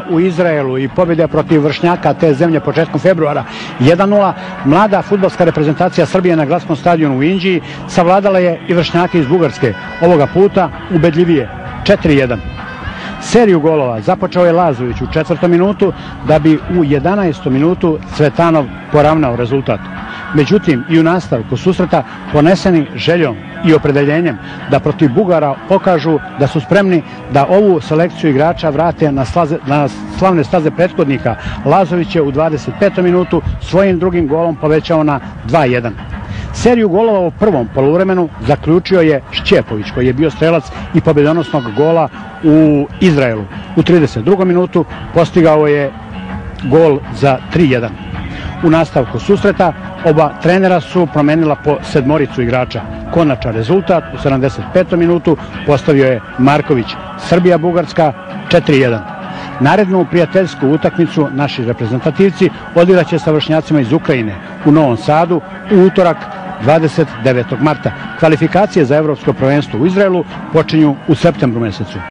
U Izraelu i pobjede protiv vršnjaka te zemlje početkom februara 1:0, mlada fudbalska reprezentacija Srbije na gradskom stadionu u Inđiji savladala je i vršnjake iz Bugarske, ovoga puta ubedljivije 4:1. Seriju golova započeo je Lazović u 4. minutu, da bi u 11. minutu Cvetanov poravnao rezultat. Međutim, i u nastavku susreta, poneseni željom i opredeljenjem da protiv Bugara pokažu da su spremni da ovu selekciju igrača vrate na slavne staze prethodnika, Lazović je u 25. minutu svojim drugim golom povećao na 2:1. Seriju golova u prvom poluvremenu zaključio je Šćepović, koji je bio strelac i pobjedonosnog gola u Izraelu. U 32. minutu postigao je gol za 3:1. U nastavku susreta oba trenera su promenila po sedmoricu igrača. Konačan rezultat u 75. minutu postavio je Marković. Srbija-Bugarska 4:1. Narednu prijateljsku utakmicu naši reprezentativci odigraće sa vršnjacima iz Ukrajine u Novom Sadu u utorak 29. marta. Kvalifikacije za evropsko prvenstvo u Izraelu počinju u septembru mesecu.